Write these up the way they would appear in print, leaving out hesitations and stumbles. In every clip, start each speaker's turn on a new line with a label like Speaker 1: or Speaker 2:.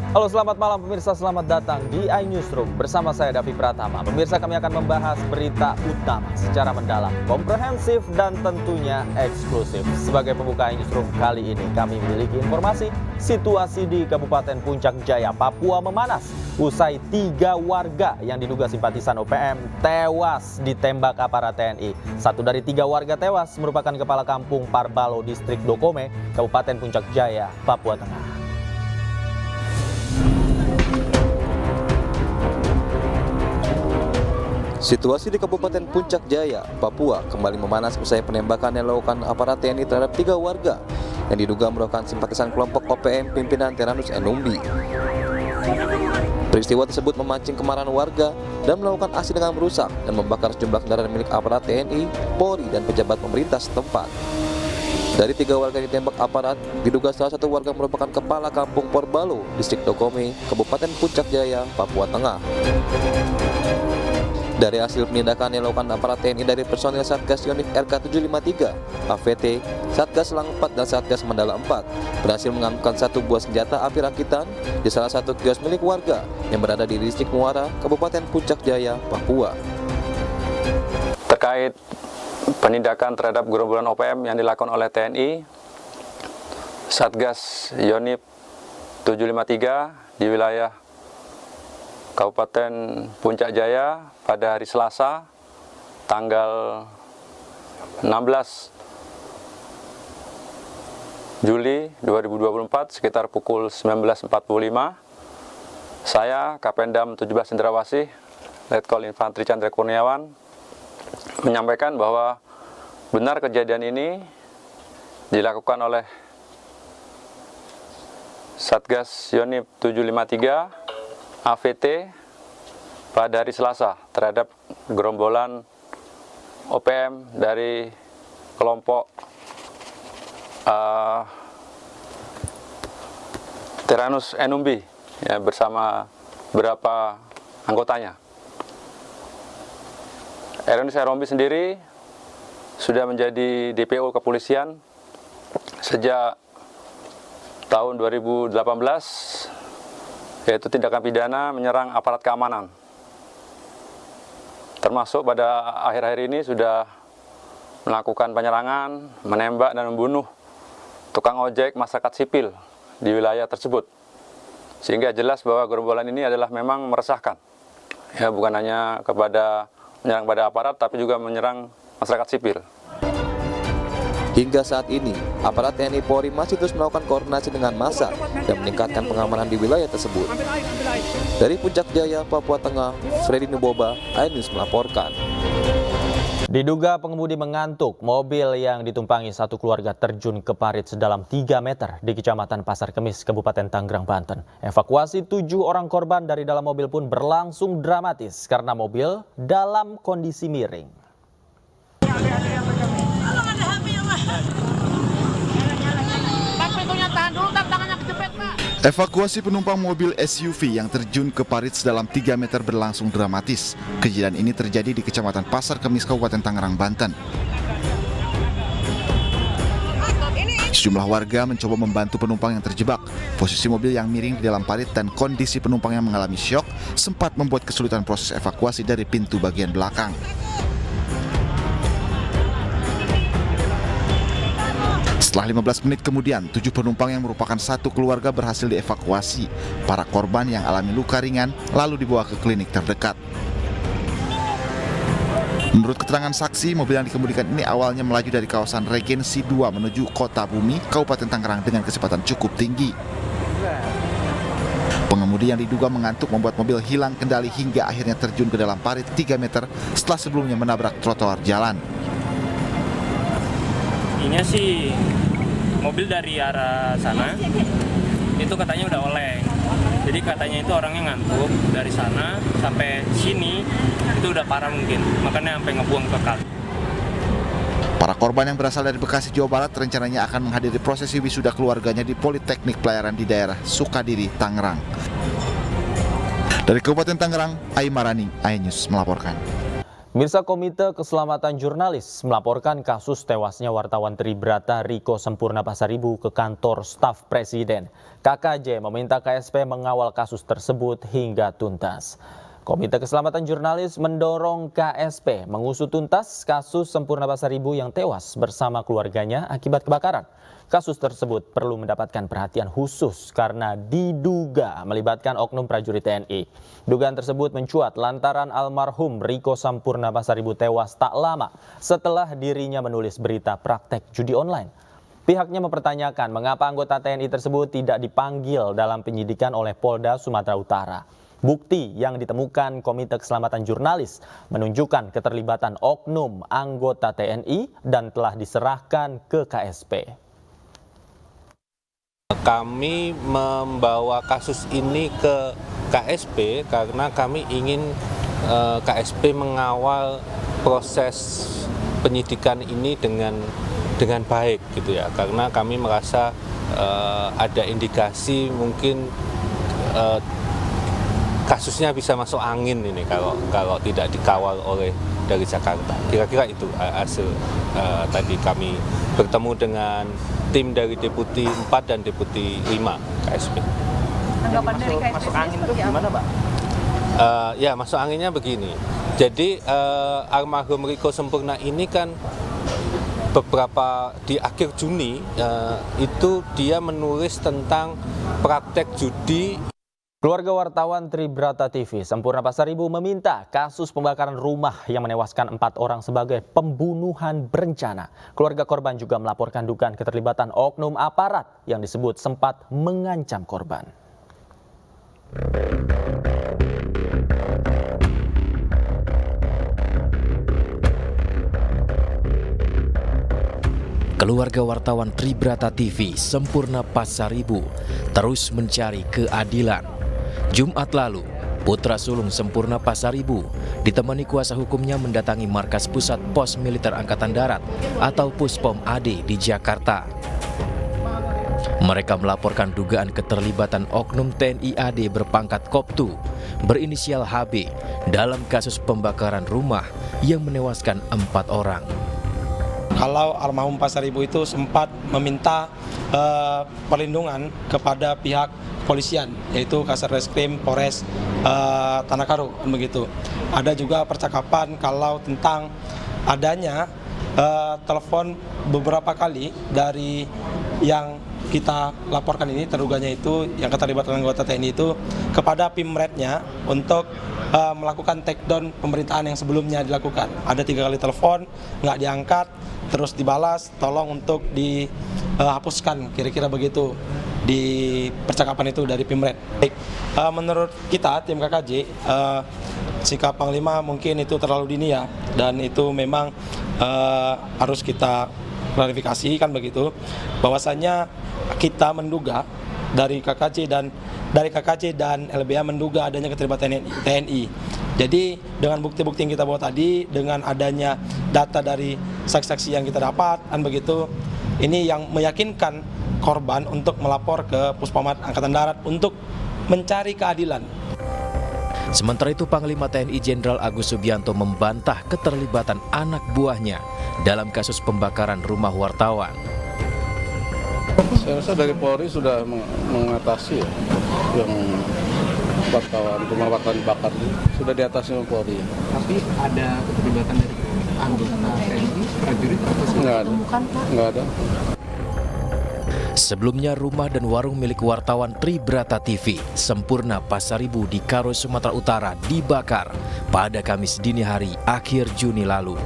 Speaker 1: Halo, selamat malam pemirsa, selamat datang di iNewsroom bersama saya Davi Pratama. Pemirsa, kami akan membahas berita utama secara mendalam, komprehensif dan tentunya eksklusif. Sebagai pembuka iNewsroom kali ini kami memiliki informasi situasi di Kabupaten Puncak Jaya, Papua memanas usai 3 warga yang diduga simpatisan OPM tewas ditembak aparat TNI. 1 dari 3 warga tewas merupakan kepala kampung Parbalo, Distrik Dokome, Kabupaten Puncak Jaya, Papua Tengah.
Speaker 2: Situasi di Kabupaten Puncak Jaya, Papua kembali memanas usai penembakan yang dilakukan aparat TNI terhadap 3 warga yang diduga merupakan simpatisan kelompok OPM pimpinan Tyrannus Enumbi. Peristiwa tersebut memancing kemarahan warga dan melakukan aksi dengan merusak dan membakar sejumlah kendaraan milik aparat TNI, Polri, dan pejabat pemerintah setempat. Dari 3 warga yang ditembak aparat, diduga salah satu warga merupakan kepala kampung Parbalo, Distrik Dokome, Kabupaten Puncak Jaya, Papua Tengah. Dari hasil penindakan yang dilakukan aparat TNI dari personil Satgas Yonif RK753, AVT, Satgas Selang 4, dan Satgas Mandala 4 berhasil mengamankan 1 buah senjata api rakitan di salah satu kios milik warga yang berada di Distrik Muara, Kabupaten Puncak Jaya, Papua.
Speaker 3: Terkait penindakan terhadap gerombolan OPM yang dilakukan oleh TNI, Satgas Yonif 753 di wilayah Kabupaten Puncak Jaya pada hari Selasa tanggal 16 Juli 2024 sekitar pukul 19.45, saya Kapendam 17 Cendrawasih Letkol Infantri Chandra Kurniawan menyampaikan bahwa benar kejadian ini dilakukan oleh Satgas Yonif 753 AVT pada hari Selasa terhadap gerombolan OPM dari kelompok Tyrannus Enumbi ya, bersama beberapa anggotanya. Tyrannus Enumbi sendiri sudah menjadi DPO kepolisian sejak tahun 2018, yaitu tindakan pidana menyerang aparat keamanan. Termasuk pada akhir-akhir ini sudah melakukan penyerangan, menembak dan membunuh tukang ojek masyarakat sipil di wilayah tersebut. Sehingga jelas bahwa gerombolan ini adalah memang meresahkan. Ya, bukan hanya menyerang pada aparat, tapi juga menyerang masyarakat sipil.
Speaker 2: Hingga saat ini, aparat TNI Polri masih terus melakukan koordinasi dengan massa dan meningkatkan pengamanan di wilayah tersebut. Dari Puncak Jaya, Papua Tengah, Freddy Nuboba, iNews melaporkan.
Speaker 1: Diduga pengemudi mengantuk, mobil yang ditumpangi 1 keluarga terjun ke parit sedalam 3 meter di Kecamatan Pasar Kemis, Kabupaten Tangerang, Banten. Evakuasi 7 orang korban dari dalam mobil pun berlangsung dramatis karena mobil dalam kondisi miring.
Speaker 4: Evakuasi penumpang mobil SUV yang terjun ke parit sedalam 3 meter berlangsung dramatis. Kejadian ini terjadi di Kecamatan Pasar Kemis, Kabupaten Tangerang, Banten. Sejumlah warga mencoba membantu penumpang yang terjebak. Posisi mobil yang miring di dalam parit dan kondisi penumpang yang mengalami syok sempat membuat kesulitan proses evakuasi dari pintu bagian belakang. Setelah 15 menit kemudian, 7 penumpang yang merupakan 1 keluarga berhasil dievakuasi. Para korban yang alami luka ringan lalu dibawa ke klinik terdekat. Menurut keterangan saksi, mobil yang dikemudikan ini awalnya melaju dari kawasan Regensi 2 menuju Kota Bumi, Kabupaten Tangerang dengan kecepatan cukup tinggi. Pengemudi yang diduga mengantuk membuat mobil hilang kendali hingga akhirnya terjun ke dalam parit 3 meter setelah sebelumnya menabrak trotoar jalan.
Speaker 5: Ini sih mobil dari arah sana itu katanya udah oleng, jadi katanya itu orangnya ngantuk dari sana sampai sini itu udah parah mungkin, makanya sampai ngebuang ke kali.
Speaker 4: Para korban yang berasal dari Bekasi, Jawa Barat rencananya akan menghadiri prosesi wisuda keluarganya di Politeknik Pelayaran di daerah Sukadiri, Tangerang. Dari Kabupaten Tangerang, Aimarani, iNews melaporkan.
Speaker 1: Pemirsa, Komite Keselamatan Jurnalis melaporkan kasus tewasnya wartawan Tribrata Riko Sempurna Pasaribu ke kantor staf Presiden. KKJ meminta KSP mengawal kasus tersebut hingga tuntas. Komite Keselamatan Jurnalis mendorong KSP mengusut tuntas kasus Sempurna Pasaribu yang tewas bersama keluarganya akibat kebakaran. Kasus tersebut perlu mendapatkan perhatian khusus karena diduga melibatkan oknum prajurit TNI. Dugaan tersebut mencuat lantaran almarhum Riko Sempurna Pasaribu tewas tak lama setelah dirinya menulis berita praktek judi online. Pihaknya mempertanyakan mengapa anggota TNI tersebut tidak dipanggil dalam penyidikan oleh Polda Sumatera Utara. Bukti yang ditemukan Komite Keselamatan Jurnalis menunjukkan keterlibatan oknum anggota TNI dan telah diserahkan ke KSP.
Speaker 6: Kami membawa kasus ini ke KSP karena kami ingin KSP mengawal proses penyidikan ini dengan baik gitu ya, karena kami merasa ada indikasi mungkin kasusnya bisa masuk angin ini kalau tidak dikawal oleh dari Jakarta. Kira-kira itu hasil tadi kami bertemu dengan tim dari Deputi 4 dan Deputi 5 KSP.
Speaker 7: Anggapan dari KSP
Speaker 1: masuk angin itu gimana, Pak?
Speaker 6: Ya, masuk anginnya begini. Jadi almarhum Riko Sempurna ini kan beberapa di akhir Juni itu dia menulis tentang praktek judi.
Speaker 1: Keluarga wartawan Tribrata TV Sempurna Pasaribu meminta kasus pembakaran rumah yang menewaskan 4 orang sebagai pembunuhan berencana. Keluarga korban juga melaporkan dugaan keterlibatan oknum aparat yang disebut sempat mengancam korban.
Speaker 8: Keluarga wartawan Tribrata TV Sempurna Pasaribu terus mencari keadilan. Jumat lalu, putra sulung Sempurna Pasaribu ditemani kuasa hukumnya mendatangi markas pusat pos militer Angkatan Darat atau Puspom AD di Jakarta. Mereka melaporkan dugaan keterlibatan oknum TNI AD berpangkat Koptu berinisial HB dalam kasus pembakaran rumah yang menewaskan 4 orang.
Speaker 9: Kalau almarhum Pasaribu itu sempat meminta perlindungan kepada pihak kepolisian, yaitu Kasatreskrim Polres Tanah Karo, begitu. Ada juga percakapan kalau tentang adanya telepon beberapa kali dari yang kita laporkan ini, terduganya itu yang keterlibatan anggota TNI itu kepada Pimretnya untuk melakukan take down pemerintahan yang sebelumnya dilakukan. Ada 3 kali telepon, nggak diangkat, terus dibalas, tolong untuk dihapuskan, kira-kira begitu di percakapan itu dari Pimret. Menurut kita, tim KKJ, sikap Panglima mungkin itu terlalu dini ya, dan itu memang harus kita klarifikasi kan begitu, bahwasanya kita menduga dari KKJ dan LBH menduga adanya keterlibatan TNI. Jadi dengan bukti-bukti yang kita bawa tadi, dengan adanya data dari saksi-saksi yang kita dapat, kan begitu, ini yang meyakinkan korban untuk melapor ke Puspamat Angkatan Darat untuk mencari keadilan.
Speaker 8: Sementara itu, Panglima TNI Jenderal Agus Subianto membantah keterlibatan anak buahnya dalam kasus pembakaran rumah wartawan.
Speaker 10: Saya rasa dari Polri sudah mengatasi ya, yang rumah wartawan dibakar sudah diatasi oleh Polri.
Speaker 11: Tapi ada keterlibatan dari anggota TNI, prajurit atau
Speaker 10: nggak ada.
Speaker 8: Sebelumnya, rumah dan warung milik wartawan Tribrata TV Sempurna Pasaribu di Karo, Sumatera Utara dibakar pada Kamis dini hari akhir Juni lalu.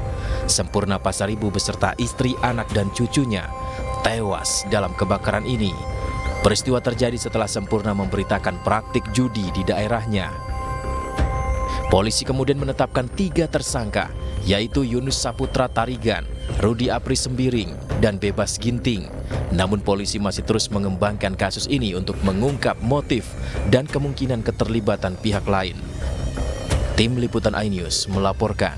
Speaker 8: Sempurna Pasaribu beserta istri, anak, dan cucunya tewas dalam kebakaran ini. Peristiwa terjadi setelah Sempurna memberitakan praktik judi di daerahnya. Polisi kemudian menetapkan 3 tersangka, yaitu Yunus Saputra Tarigan, Rudi Apri Sembiring, dan Bebas Ginting. Namun polisi masih terus mengembangkan kasus ini untuk mengungkap motif dan kemungkinan keterlibatan pihak lain. Tim Liputan iNews melaporkan.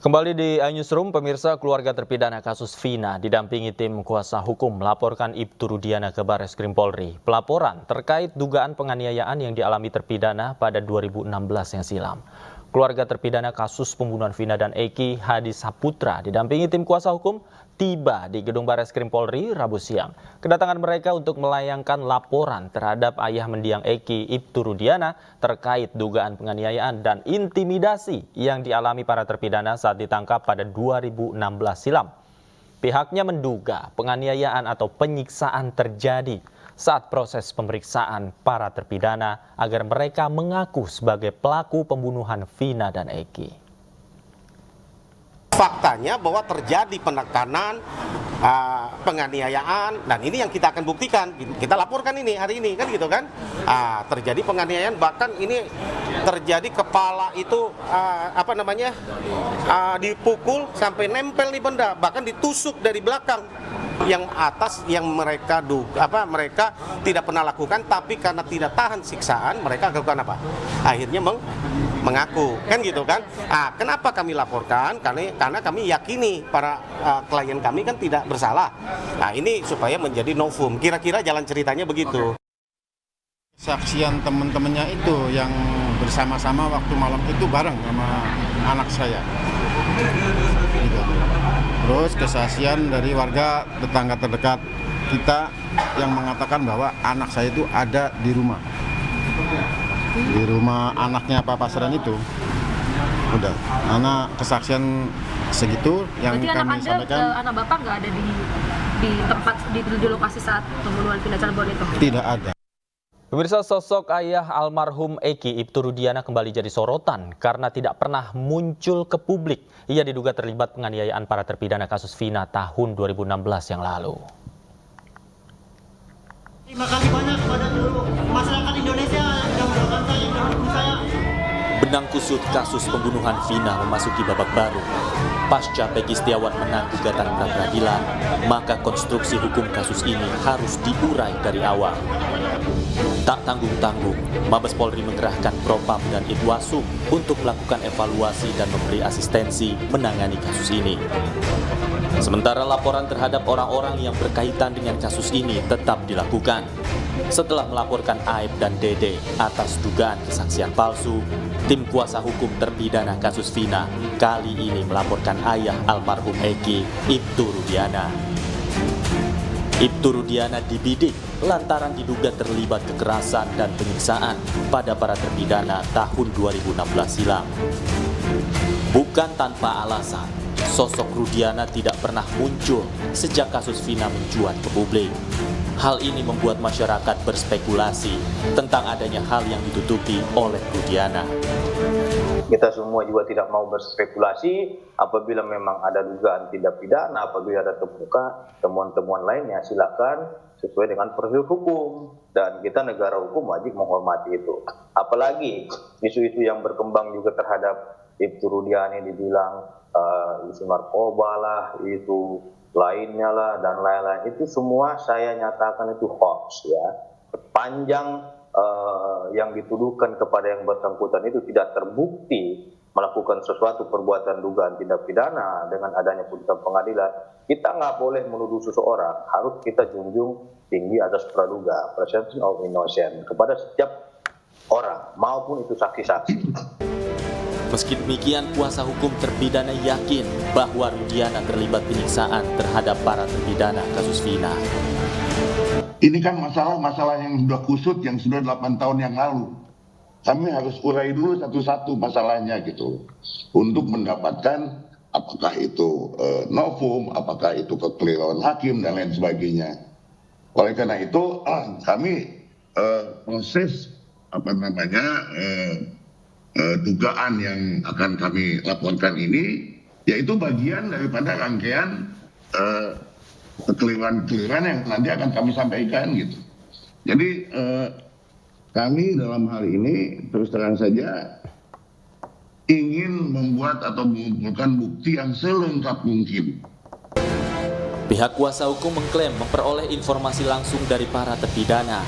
Speaker 1: Kembali di iNewsroom, pemirsa, keluarga terpidana kasus Vina didampingi tim kuasa hukum melaporkan Ibtu Rudiana ke Barreskrim Polri. Pelaporan terkait dugaan penganiayaan yang dialami terpidana pada 2016 yang silam. Keluarga terpidana kasus pembunuhan Vina dan Eki, Hadi Saputra, didampingi tim kuasa hukum, tiba di Gedung Barreskrim Polri Rabu siang. Kedatangan mereka untuk melayangkan laporan terhadap ayah mendiang Eki, Ibtu Rudiana, terkait dugaan penganiayaan dan intimidasi yang dialami para terpidana saat ditangkap pada 2016 silam. Pihaknya menduga penganiayaan atau penyiksaan terjadi saat proses pemeriksaan para terpidana agar mereka mengaku sebagai pelaku pembunuhan Vina dan Eki.
Speaker 12: Faktanya bahwa terjadi penekanan, penganiayaan, dan ini yang kita akan buktikan. Kita laporkan ini hari ini, kan gitu kan? Terjadi penganiayaan, bahkan ini terjadi kepala itu dipukul sampai nempel di benda, bahkan ditusuk dari belakang. Yang atas yang mereka mereka tidak pernah lakukan, tapi karena tidak tahan siksaan mereka lakukan apa? Akhirnya mengaku, kan gitu kan? Kenapa kami laporkan? Karena kami yakini para klien kami kan tidak bersalah. Nah, ini supaya menjadi novum. Kira-kira jalan ceritanya begitu.
Speaker 13: Saksian teman-temannya itu yang bersama-sama waktu malam itu bareng sama anak saya. Gitu. Terus kesaksian dari warga tetangga terdekat kita yang mengatakan bahwa anak saya itu ada di rumah. Di rumah anaknya Pak Pasran itu. Udah, anak kesaksian segitu yang
Speaker 7: berarti
Speaker 13: kami sampaikan.
Speaker 7: Anak Bapak nggak ada di tempat di lokasi saat pembunuhan Vina Cirebon itu?
Speaker 13: Tidak ada.
Speaker 1: Pemirsa, sosok ayah almarhum Eki, Ibtu Rudiana, kembali jadi sorotan karena tidak pernah muncul ke publik. Ia diduga terlibat penganiayaan para terpidana kasus Vina tahun 2016 yang lalu.
Speaker 14: Terima kasih banyak kepada seluruh masyarakat Indonesia yang sudah mendoakan saya, yang mendukung saya.
Speaker 15: Benang kusut kasus pembunuhan Vina memasuki babak baru. Pasca Peggy Setiawan menang gugatan pra-peradilan, maka konstruksi hukum kasus ini harus diurai dari awal. Tak tanggung-tanggung, Mabes Polri mengerahkan Propam dan Itwasum untuk melakukan evaluasi dan memberi asistensi menangani kasus ini. Sementara laporan terhadap orang-orang yang berkaitan dengan kasus ini tetap dilakukan. Setelah melaporkan Aib dan Dede atas dugaan kesaksian palsu, tim kuasa hukum terpidana kasus Vina kali ini melaporkan ayah almarhum Eki, Ibtu Rudiana. Ibtu Rudiana dibidik lantaran diduga terlibat kekerasan dan penyiksaan pada para terpidana tahun 2016 silam. Bukan tanpa alasan, sosok Rudiana tidak pernah muncul sejak kasus Vina mencuat ke publik. Hal ini membuat masyarakat berspekulasi tentang adanya hal yang ditutupi oleh Rudiana.
Speaker 16: Kita semua juga tidak mau berspekulasi. Apabila memang ada dugaan tindak pidana, apabila ada temuan-temuan lainnya, silakan sesuai dengan prosedur hukum. Dan kita negara hukum wajib menghormati itu. Apalagi isu-isu yang berkembang juga terhadap Ibtu Rudiana dibilang isu narkoba lah, isu lainnya lah, dan lain-lain. Itu semua saya nyatakan itu hoax ya. Sepanjang yang dituduhkan kepada yang bersangkutan itu tidak terbukti melakukan sesuatu perbuatan dugaan tindak pidana dengan adanya putusan pengadilan, kita nggak boleh menuduh seseorang. Harus kita junjung tinggi atas praduga, presumption of innocence, kepada setiap orang maupun itu saksi-saksi.
Speaker 15: Meski demikian, kuasa hukum terpidana yakin bahwa Rudiana terlibat penyiksaan terhadap para terpidana kasus Vina.
Speaker 17: Ini kan masalah yang sudah kusut, yang sudah 8 tahun yang lalu. Kami harus urai dulu satu-satu masalahnya gitu. Untuk mendapatkan apakah itu novum, apakah itu kekeliruan hakim, dan lain sebagainya. Oleh karena itu, kami proses dugaan yang akan kami laporkan ini, yaitu bagian daripada rangkaian kekeliruan-kekeliruan yang nanti akan kami sampaikan gitu. Jadi kami dalam hal ini terus terang saja ingin membuat atau mengumpulkan bukti yang selengkap mungkin.
Speaker 15: Pihak kuasa hukum mengklaim memperoleh informasi langsung dari para terpidana.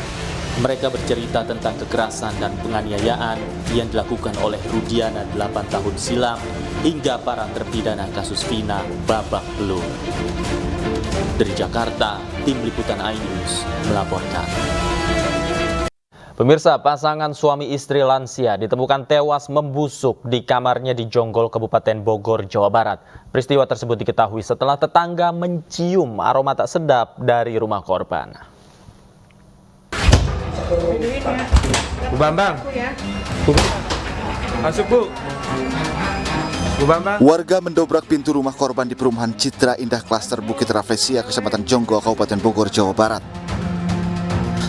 Speaker 15: Mereka bercerita tentang kekerasan dan penganiayaan yang dilakukan oleh Rudiana 8 tahun silam hingga para terpidana kasus Vina babak belur. Dari Jakarta, tim liputan iNews melaporkan.
Speaker 1: Pemirsa, pasangan suami istri lansia ditemukan tewas membusuk di kamarnya di Jonggol, Kabupaten Bogor, Jawa Barat. Peristiwa tersebut diketahui setelah tetangga mencium aroma tak sedap dari rumah korban.
Speaker 18: Bu Bambang, masuk Bu. Bu Bambang.
Speaker 4: Warga mendobrak pintu rumah korban di perumahan Citra Indah Klaster Bukit Rafflesia, Kecamatan Jonggol, Kabupaten Bogor, Jawa Barat.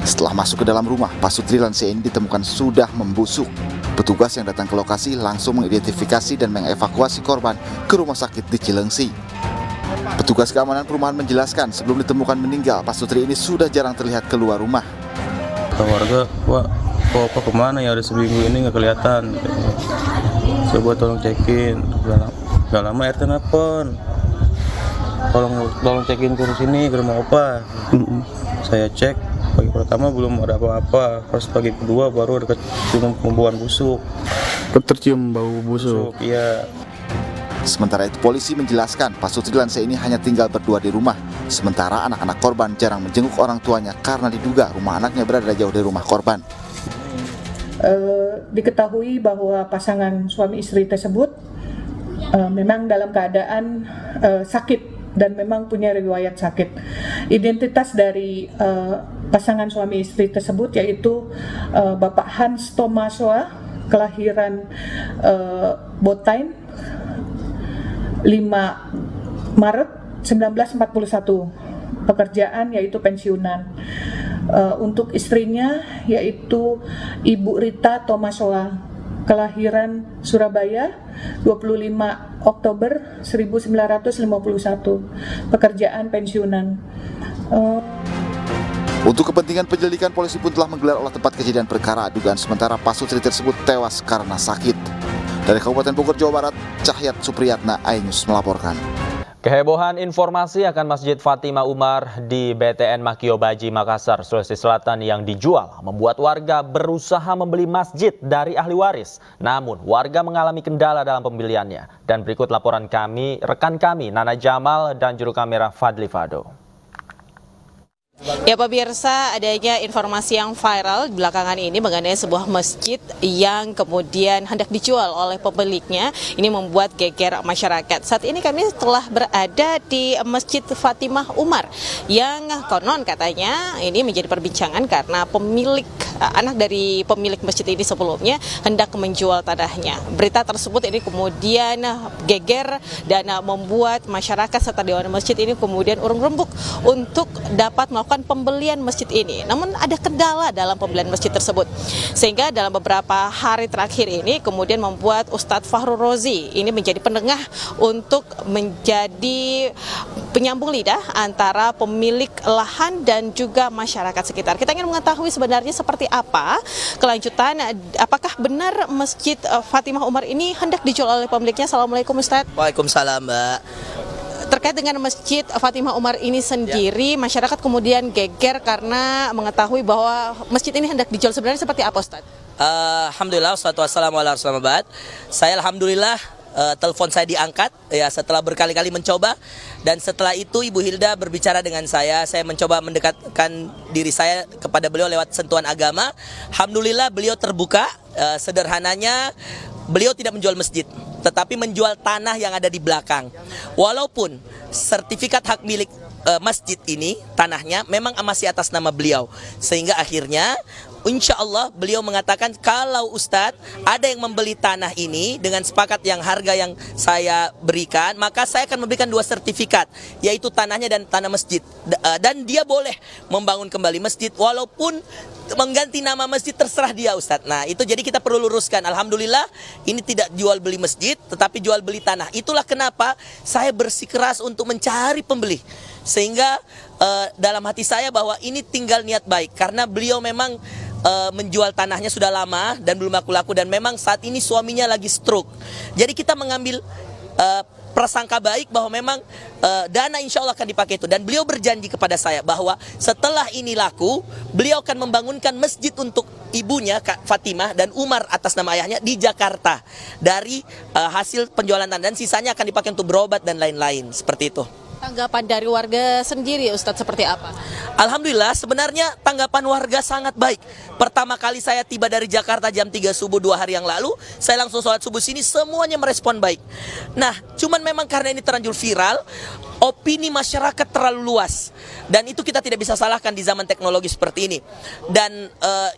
Speaker 4: Setelah masuk ke dalam rumah, Pak Sutri lansia ini ditemukan sudah membusuk. Petugas yang datang ke lokasi langsung mengidentifikasi dan mengevakuasi korban ke rumah sakit di Cilengsi. Petugas keamanan perumahan menjelaskan sebelum ditemukan meninggal, Pak Sutri ini sudah jarang terlihat keluar rumah.
Speaker 19: Warga, Pak, kok kemana ya, udah seminggu ini nggak kelihatan. Coba tolong cekin, gak lama RT nelfon. Tolong cekin ke sini, ke rumah opa. Saya cek, pagi pertama belum ada apa-apa. Pas pagi kedua baru ada kecium bauan busuk.
Speaker 18: Tercium bau busuk?
Speaker 19: Iya.
Speaker 4: Sementara itu polisi menjelaskan Pak Sutri lansia ini hanya tinggal berdua di rumah. Sementara anak-anak korban jarang menjenguk orang tuanya karena diduga rumah anaknya berada jauh dari rumah korban.
Speaker 20: Diketahui bahwa pasangan suami istri tersebut memang dalam keadaan sakit dan memang punya riwayat sakit. Identitas dari pasangan suami istri tersebut yaitu Bapak Hans Thomaswa, kelahiran Botain 5 Maret 1941, pekerjaan yaitu pensiunan. Untuk istrinya yaitu Ibu Rita Thomaswa, kelahiran Surabaya 25 Oktober 1951, pekerjaan pensiunan.
Speaker 4: Untuk kepentingan penyelidikan, polisi pun telah menggelar olah tempat kejadian perkara. Dugaan sementara Pak Sutri tersebut tewas karena sakit. Dari Kabupaten Bogor, Jawa Barat, Cahyat Supriyatna, iNews melaporkan.
Speaker 1: Kehebohan informasi akan Masjid Fatimah Umar di BTN Makio Baji, Makassar, Sulawesi Selatan yang dijual membuat warga berusaha membeli masjid dari ahli waris. Namun warga mengalami kendala dalam pembeliannya. Dan berikut laporan rekan kami Nana Jamal dan juru kamera Fadli Fado.
Speaker 21: Ya pemirsa, adanya informasi yang viral belakangan ini mengenai sebuah masjid yang kemudian hendak dijual oleh pemiliknya. Ini membuat geger masyarakat. Saat ini kami telah berada di Masjid Fatimah Umar yang konon katanya ini menjadi perbincangan karena anak dari pemilik masjid ini sebelumnya hendak menjual tanahnya. Berita tersebut ini kemudian geger dan membuat masyarakat serta dewan masjid ini kemudian urung-rembuk untuk dapat melakukan pembelian masjid ini. Namun ada kendala dalam pembelian masjid tersebut. Sehingga dalam beberapa hari terakhir ini kemudian membuat Ustadz Fahru Rozi ini menjadi penengah untuk menjadi penyambung lidah antara pemilik lahan dan juga masyarakat sekitar. Kita ingin mengetahui sebenarnya seperti apa kelanjutan, apakah benar Masjid Fatimah Umar ini hendak dijual oleh pemiliknya. Assalamualaikum Ustadz.
Speaker 22: Waalaikumsalam Mbak.
Speaker 21: Terkait dengan Masjid Fatimah Umar ini sendiri, masyarakat kemudian geger karena mengetahui bahwa masjid ini hendak dijual. Sebenarnya seperti apa Ustadz?
Speaker 22: Alhamdulillah, wassalatu wassalamu ala rasulillah. Saya alhamdulillah telepon saya diangkat ya setelah berkali-kali mencoba, dan setelah itu Ibu Hilda berbicara dengan saya mencoba mendekatkan diri saya kepada beliau lewat sentuhan agama. Alhamdulillah beliau terbuka. Sederhananya beliau tidak menjual masjid, tetapi menjual tanah yang ada di belakang. Walaupun sertifikat hak milik masjid ini, tanahnya memang masih atas nama beliau. Sehingga akhirnya insya Allah beliau mengatakan kalau Ustadz ada yang membeli tanah ini dengan sepakat yang harga yang saya berikan, maka saya akan memberikan 2 sertifikat, yaitu tanahnya dan tanah masjid. Dan dia boleh membangun kembali masjid walaupun mengganti nama masjid, terserah dia Ustadz. Nah itu jadi kita perlu luruskan. Alhamdulillah ini tidak jual beli masjid tetapi jual beli tanah. Itulah kenapa saya bersikeras untuk mencari pembeli. Sehingga dalam hati saya bahwa ini tinggal niat baik, karena beliau memang menjual tanahnya sudah lama dan belum laku-laku, dan memang saat ini suaminya lagi stroke. Jadi kita mengambil prasangka baik bahwa memang dana insya Allah akan dipakai itu. Dan beliau berjanji kepada saya bahwa setelah ini laku, beliau akan membangunkan masjid untuk ibunya Kak Fatimah dan Umar atas nama ayahnya di Jakarta dari hasil penjualan tanah, dan sisanya akan dipakai untuk berobat dan lain-lain, seperti itu.
Speaker 21: Tanggapan dari warga sendiri Ustadz seperti apa?
Speaker 22: Alhamdulillah sebenarnya tanggapan warga sangat baik. Pertama kali saya tiba dari Jakarta jam 3 subuh 2 hari yang lalu, saya langsung sholat subuh sini, semuanya merespon baik. Nah, cuman memang karena ini terlanjur viral, opini masyarakat terlalu luas. Dan itu kita tidak bisa salahkan di zaman teknologi seperti ini. Dan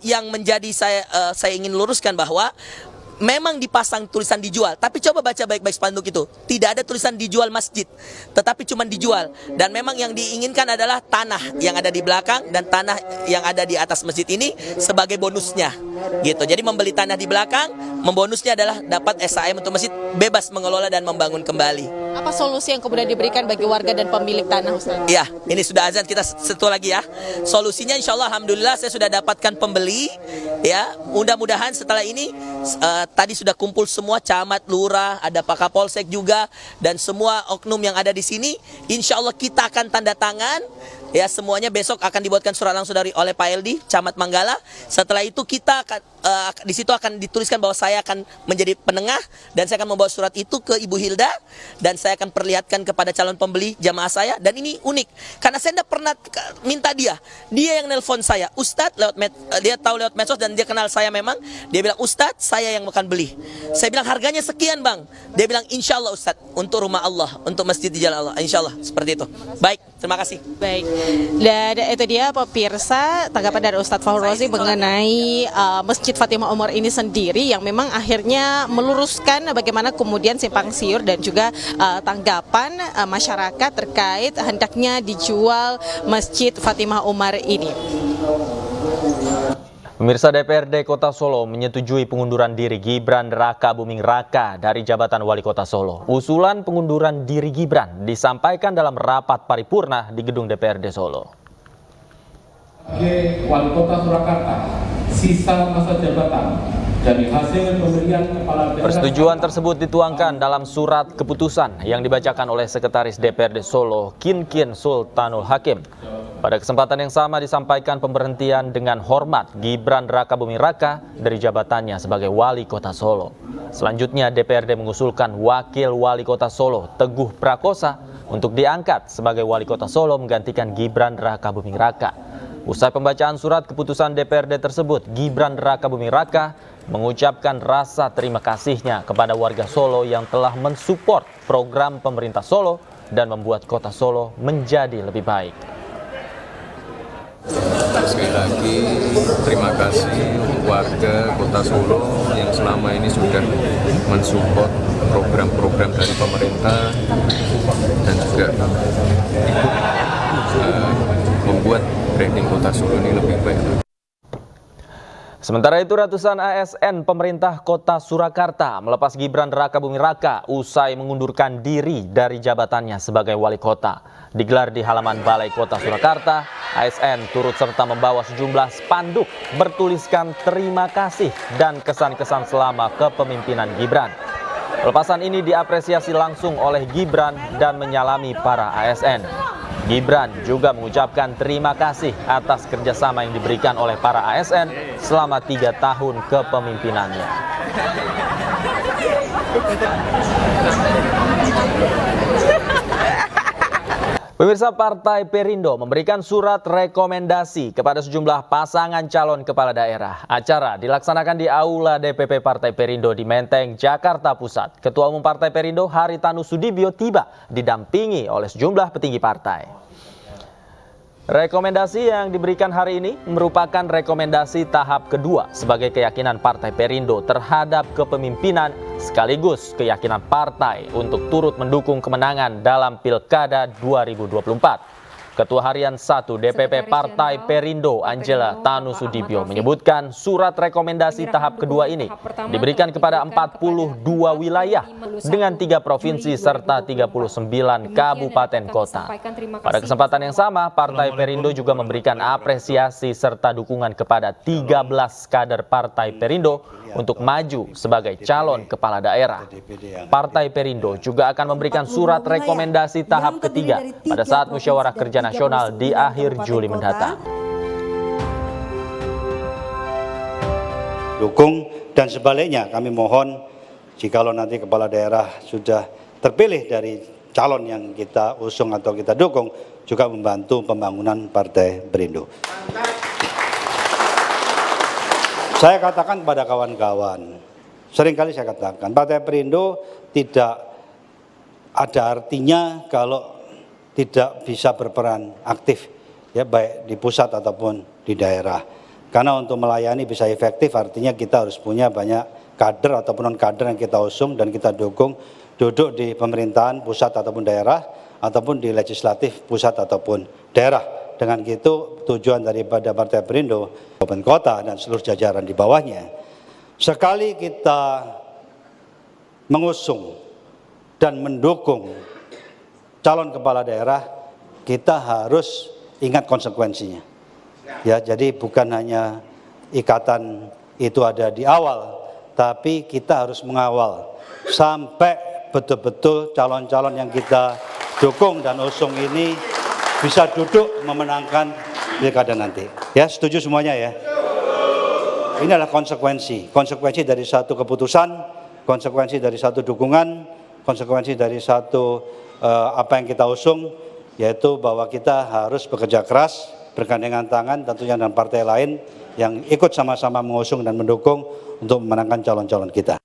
Speaker 22: yang menjadi saya ingin luruskan bahwa memang dipasang tulisan dijual, tapi coba baca baik-baik spanduk itu. Tidak ada tulisan dijual masjid, tetapi cuma dijual. Dan memang yang diinginkan adalah tanah yang ada di belakang dan tanah yang ada di atas masjid ini sebagai bonusnya. Gitu. Jadi membeli tanah di belakang, membonusnya adalah dapat SAM untuk masjid, bebas mengelola dan membangun kembali.
Speaker 21: Apa solusi yang kemudian diberikan bagi warga dan pemilik tanah, Ustaz?
Speaker 22: Ya, ini sudah azan, kita satu lagi ya. Solusinya insya Allah, alhamdulillah saya sudah dapatkan pembeli. Ya, mudah-mudahan setelah ini tadi sudah kumpul semua camat, lurah, ada Pak Kapolsek juga, dan semua oknum yang ada di sini. Insya Allah kita akan tanda tangan. Ya, semuanya besok akan dibuatkan surat langsung oleh Pak Eldi, Camat Manggala. Setelah itu kita akan, di situ akan dituliskan bahwa saya akan menjadi penengah dan saya akan membawa surat itu ke Ibu Hilda dan saya akan perlihatkan kepada calon pembeli jamaah saya. Dan ini unik karena saya tidak pernah minta dia yang nelpon saya, Ustadz dia tahu lewat medsos dan dia kenal saya memang. Dia bilang, Ustadz saya yang akan beli. Saya bilang harganya sekian bang. Dia bilang insya Allah Ustadz untuk rumah Allah, untuk masjid di jalan Allah, insya Allah seperti itu. Baik, terima kasih.
Speaker 21: Baik. Dan itu dia pemirsa tanggapan dari Ustadz Fahru Razi mengenai Masjid Fatimah Umar ini sendiri yang memang akhirnya meluruskan bagaimana kemudian simpang siur dan juga tanggapan masyarakat terkait hendaknya dijual Masjid Fatimah Umar ini.
Speaker 1: Pemirsa, DPRD Kota Solo menyetujui pengunduran diri Gibran Raka Buming Raka dari jabatan Wali Kota Solo. Usulan pengunduran diri Gibran disampaikan dalam rapat paripurna di gedung DPRD Solo.
Speaker 2: Wali Kota Surakarta, sisa masa jabatan dari hasil pemilihan kepala daerah.
Speaker 1: Persetujuan tersebut dituangkan dalam surat keputusan yang dibacakan oleh Sekretaris DPRD Solo, Kinkin Sultanul Hakim. Pada kesempatan yang sama disampaikan pemberhentian dengan hormat Gibran Raka Buming Raka dari jabatannya sebagai Wali Kota Solo. Selanjutnya DPRD mengusulkan Wakil Wali Kota Solo, Teguh Prakosa, untuk diangkat sebagai Wali Kota Solo menggantikan Gibran Raka Buming Raka. Usai pembacaan surat keputusan DPRD tersebut, Gibran Raka Buming Raka mengucapkan rasa terima kasihnya kepada warga Solo yang telah mensupport program pemerintah Solo dan membuat Kota Solo menjadi lebih baik.
Speaker 3: Sekali lagi terima kasih warga Kota Solo yang selama ini sudah mensupport program-program dari pemerintah dan juga ikut membuat branding Kota Solo ini lebih baik.
Speaker 1: Sementara itu ratusan ASN pemerintah Kota Surakarta melepas Gibran Raka Buming Raka usai mengundurkan diri dari jabatannya sebagai wali kota. Digelar di halaman Balai Kota Surakarta, ASN turut serta membawa sejumlah spanduk bertuliskan terima kasih dan kesan-kesan selama kepemimpinan Gibran. Pelepasan ini diapresiasi langsung oleh Gibran dan menyalami para ASN. Gibran juga mengucapkan terima kasih atas kerjasama yang diberikan oleh para ASN selama 3 tahun kepemimpinannya. Pemirsa, Partai Perindo memberikan surat rekomendasi kepada sejumlah pasangan calon kepala daerah. Acara dilaksanakan di Aula DPP Partai Perindo di Menteng, Jakarta Pusat. Ketua Umum Partai Perindo Haritanu Sudibyo tiba didampingi oleh sejumlah petinggi partai. Rekomendasi yang diberikan hari ini merupakan rekomendasi tahap kedua sebagai keyakinan Partai Perindo terhadap kepemimpinan sekaligus keyakinan partai untuk turut mendukung kemenangan dalam Pilkada 2024. Ketua Harian 1 DPP Partai Perindo Angela Tanu Sudibyo menyebutkan surat rekomendasi tahap kedua ini diberikan kepada 42 wilayah dengan 3 provinsi serta 39 kabupaten kota. Pada kesempatan yang sama, Partai Perindo juga memberikan apresiasi serta dukungan kepada 13 kader Partai Perindo untuk maju sebagai calon kepala daerah. Partai Perindo juga akan memberikan surat rekomendasi tahap ketiga pada saat musyawarah kerja nasional di akhir Juli mendatang.
Speaker 23: Dukung dan sebaliknya kami mohon jikalau nanti kepala daerah sudah terpilih dari
Speaker 5: calon yang kita usung atau kita dukung juga membantu pembangunan Partai Perindo. Saya katakan kepada kawan-kawan, seringkali saya katakan, Partai Perindo tidak ada artinya kalau tidak bisa berperan aktif, ya baik di pusat ataupun di daerah. Karena untuk melayani bisa efektif artinya kita harus punya banyak kader ataupun non-kader yang kita usung dan kita dukung duduk di pemerintahan pusat ataupun daerah ataupun di legislatif pusat ataupun daerah. Dengan gitu tujuan daripada Partai Perindo, Kabupaten Kota dan seluruh jajaran di bawahnya, sekali kita mengusung dan mendukung calon kepala daerah, kita harus ingat konsekuensinya. Ya, jadi bukan hanya ikatan itu ada di awal, tapi kita harus mengawal sampai betul-betul calon-calon yang kita dukung dan usung ini bisa duduk memenangkan pilkada nanti. Ya, setuju semuanya ya? Ini adalah konsekuensi dari satu keputusan, konsekuensi dari satu dukungan, konsekuensi dari satu apa yang kita usung, yaitu bahwa kita harus bekerja keras, bergandengan tangan tentunya dengan partai lain yang ikut sama-sama mengusung dan mendukung untuk memenangkan calon-calon kita.